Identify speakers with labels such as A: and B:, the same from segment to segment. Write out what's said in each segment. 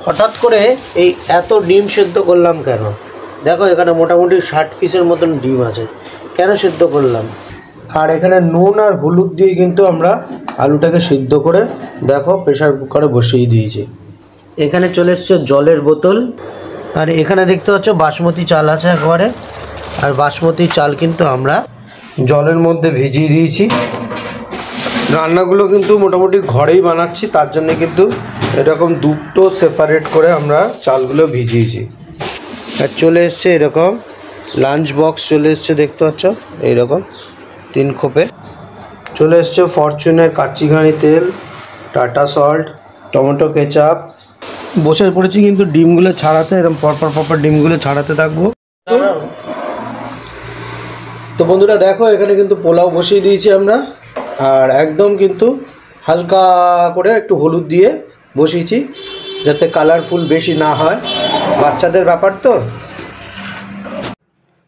A: হঠাৎ করে এই এত ডিম সেদ্ধ করলাম কেন? দেখো এখানে মোটামুটি 60 পিসের মতন ডিম আছে। কেন সেদ্ধ করলাম? আর এখানে নুন আর হলুদ দিয়ে কিন্তু আমরা আলুটাকে সিদ্ধ করে দেখো প্রেসার কুকারে বসিয়ে দিয়েছি। এখানে চলে এসছে জলের বোতল, আর এখানে দেখতে পাচ্ছ বাসমতি চাল আছে একবারে। আর বাসমতি চাল কিন্তু আমরা জলের মধ্যে ভিজিয়ে দিয়েছি। রান্নাগুলো কিন্তু মোটামুটি ঘরেই বানাচ্ছি, তার জন্য কিন্তু এরকম দুটো সেপারেট করে আমরা চালগুলো ভিজিয়েছি। আর চলে এসছে এরকম লাঞ্চ বক্স চলে এসছে, দেখতে পাচ্ছ এইরকম 3 খোপে। চলে এসছে ফরচুনের কাচ্চিঘানি তেল, টাটা সল্ট, টমেটো কেচাপ। বসে পড়েছি কিন্তু ডিমগুলো ছাড়াতে, এরকম পরপর ডিমগুলো ছাড়াতে থাকবো। তো বন্ধুরা দেখো এখানে কিন্তু পোলাও বসিয়ে দিয়েছি আমরা, আর একদম কিন্তু হালকা করে একটু হলুদ দিয়ে বসিয়েছি যাতে কালারফুল বেশি না হয়, বাচ্চাদের ব্যাপার তো।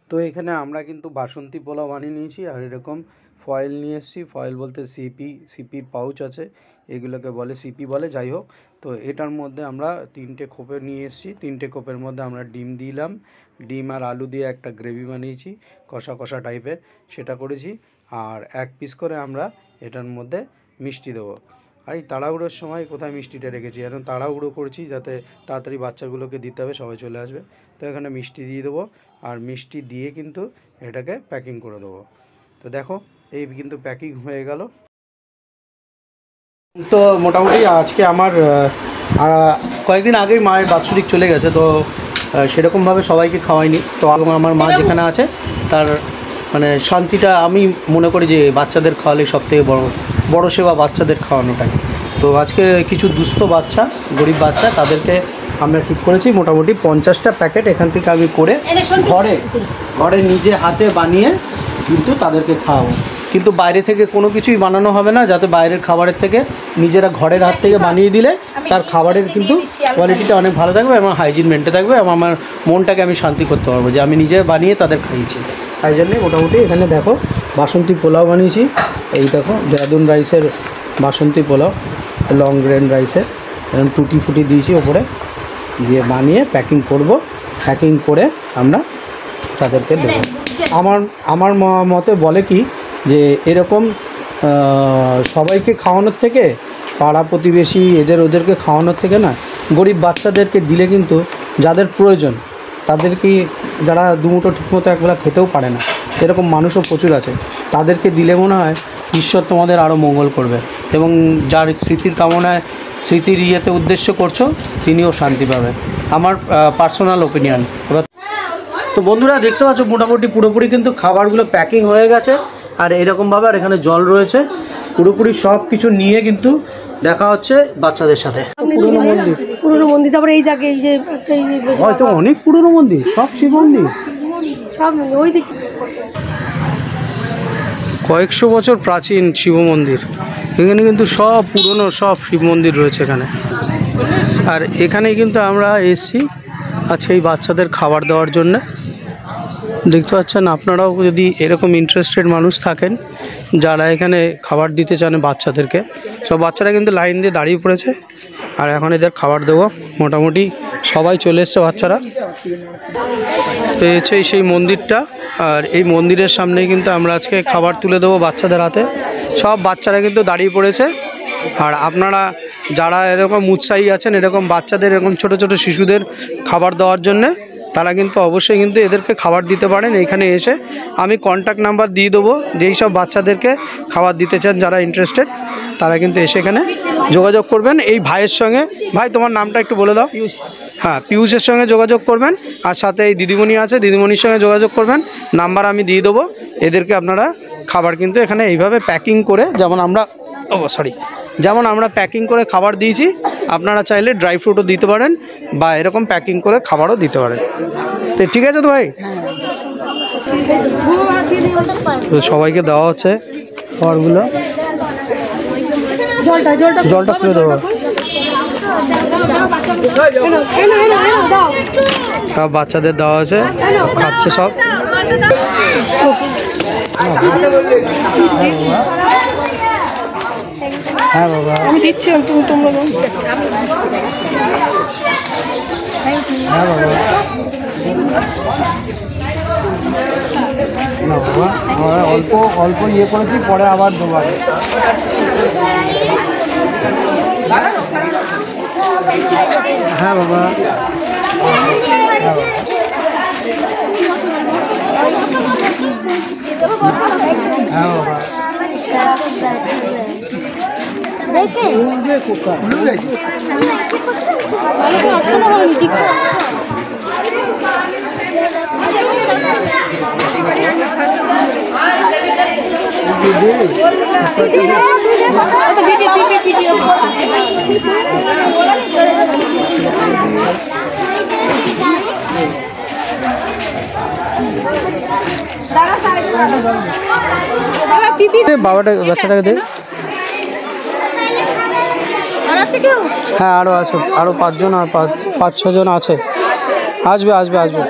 A: তো এখানে আমরা কিন্তু বাসন্তী পোলাও বানিয়ে নিয়েছি, আর এরকম ফয়েল নিয়ে এসেছি। ফয়েল বলতে সিপির পাউচ আছে, এগুলোকে বলে সিপি বলে, যাই হোক। তো এটার মধ্যে আমরা 3টে খোপে নিয়ে এসেছি। 3টে খোপের মধ্যে আমরা ডিম দিলাম, ডিম আর আলু দিয়ে একটা গ্রেভি বানিয়েছি কষা কষা টাইপের, সেটা করেছি। আর 1 পিস করে আমরা এটার মধ্যে মিষ্টি দেবো। আর এই তাড়াহুড়োর সময় কোথায় মিষ্টিটা রেখেছি, এখন তাড়াহুড়ো করছি যাতে তাড়াতাড়ি বাচ্চাগুলোকে দিতে হবে, সবাই চলে আসবে। তো এখানে মিষ্টি দিয়ে দেবো, আর মিষ্টি দিয়ে কিন্তু এটাকে প্যাকিং করে দেবো। তো দেখো এই কিন্তু প্যাকিং হয়ে গেল। তো মোটামুটি আজকে আমার কয়েকদিন আগেই মায়ের বাৎসরিক চলে গেছে, তো সেরকমভাবে সবাইকে খাওয়াইনি। তো আমার মা যেখানে আছে তার মানে শান্তিটা আমি মনে করি যে বাচ্চাদের খাওয়ালে সবথেকে বড় সেবা বাচ্চাদের খাওয়ানোটাই। তো আজকে কিছু দুস্থ বাচ্চা, গরিব বাচ্চা, তাদেরকে আমরা ঠিক করেছি মোটামুটি 50টা প্যাকেট এখান থেকে আমি করে ঘরে নিজে হাতে বানিয়ে কিন্তু তাদেরকে খাওয়াবো। কিন্তু বাইরে থেকে কোনো কিছুই বানানো হবে না, যাতে বাইরের খাবারের থেকে নিজেরা ঘরের হাত থেকে বানিয়ে দিলে তার খাবারের কিন্তু কোয়ালিটিটা অনেক ভালো থাকবে এবং হাইজিন মেনটে থাকবে, এবং আমার মনটাকে আমি শান্তি করতে পারবো যে আমি নিজে বানিয়ে তাদের খাইয়েছি। তাই জন্যে মোটামুটি এখানে দেখো বাসন্তী পোলাও বানিয়েছি। এই দেখো দেরাদুন রাইসের বাসন্তী পোলাও, লং গ্রেন রাইসের, এরকম টুটি ফুটি দিয়েছি ওপরে দিয়ে বানিয়ে প্যাকিং করব। প্যাকিং করে আমরা তাদেরকে দেবো। আমার মতে বলে কি যে এরকম সবাইকে খাওয়ানোর থেকে, পাড়া প্রতিবেশী ওদেরকে খাওয়ানোর থেকে না, গরিব বাচ্চাদেরকে দিলে কিন্তু যাদের প্রয়োজন, তাদেরকে যারা দুমুঠো ঠিকমতো একবেলা খেতেও পারে না, এরকম মানুষও প্রচুর আছে, তাদেরকে দিলে মনে হয় ঈশ্বর তোমাদের আরও মঙ্গল করবে, এবং যার স্মৃতির ইয়েতে উদ্দেশ্য করছো তিনিও শান্তি পাবে। আমার পার্সোনাল ওপিনিয়ন। এবার তো বন্ধুরা দেখতে পাচ্ছ মোটামুটি পুরোপুরি কিন্তু খাবারগুলো প্যাকিং হয়ে গেছে, আর এরকমভাবে আর এখানে জল রয়েছে। পুরোপুরি সব কিছু নিয়ে কিন্তু দেখা হচ্ছে বাচ্চাদের সাথে।
B: পুরনো মন্দির, তারপরে এই জায়গায় এই যে
A: হয়তো অনেক পুরনো মন্দির, সব শিব মন্দির,
B: সব ওই দিকে
A: কয়েকশো বছর প্রাচীন শিব মন্দির। এখানে কিন্তু সব পুরনো সব শিব মন্দির রয়েছে এখানে। আর এখানেই কিন্তু আমরা এসেছি আজকে এই বাচ্চাদের খাবার দেওয়ার জন্য। দেখতে পাচ্ছেন আপনারাও যদি এরকম ইন্টারেস্টেড মানুষ থাকেন যারা এখানে খাবার দিতে চান বাচ্চাদেরকে, সব বাচ্চারা কিন্তু লাইন দিয়ে দাঁড়িয়ে পড়েছে, আর এখন এদের খাবার দেবো। মোটামুটি সবাই চলে এসছে বাচ্চারা। হচ্ছে সেই মন্দিরটা, আর এই মন্দিরের সামনেই কিন্তু আমরা আজকে খাবার তুলে দেবো বাচ্চাদের হাতে। সব বাচ্চারা কিন্তু দাঁড়িয়ে পড়েছে। আর আপনারা যারা এরকম উৎসাহী আছেন এরকম বাচ্চাদের, এরকম ছোট ছোট শিশুদের খাবার দেওয়ার জন্যে, তারা কিন্তু অবশ্যই কিন্তু এদেরকে খাবার দিতে পারেন। এইখানে এসে আমি কন্ট্যাক্ট নাম্বার দিয়ে দেবো, যেই সব বাচ্চাদেরকে খাবার দিতে চান যারা ইন্টারেস্টেড, তারা কিন্তু এসে এখানে যোগাযোগ করবেন এই ভাইয়ের সঙ্গে। ভাই তোমার নামটা একটু বলে দাও। হ্যাঁ, পিয়ুষের সঙ্গে যোগাযোগ করবেন, আর সাথে এই দিদিমণি আছে, দিদিমণির সঙ্গে যোগাযোগ করবেন। নাম্বার আমি দিয়ে দেবো। এদেরকে আপনারা খাবার কিন্তু এখানে এইভাবে প্যাকিং করে, যেমন আমরা প্যাকিং করে খাবার দিয়েছি, আপনারা চাইলে ড্রাই ফ্রুটও দিতে পারেন, বা এরকম প্যাকিং করে খাবারও দিতে পারেন। তো ঠিক আছে তো ভাই, তো সবাইকে দেওয়া হচ্ছে খাবারগুলো। জলটা খুলে দেবো। সব বাচ্চাদের দেওয়া আছে, খাচ্ছে সব। হ্যাঁ বাবা, আমি দিচ্ছি, তোমরা হ্যাঁ বাবা, না বাবা, আমরা অল্প অল্প ইয়ে করেছি, পরে আবার দেবো। হ্যাঁ বাবা, হ্যাঁ বাবা, বাবাটা বাচ্চাটাকে দে। হ্যাঁ আরও আছে, আরও 5 জন আর 5-6 জন আছে। আসবে আসবে আসবে।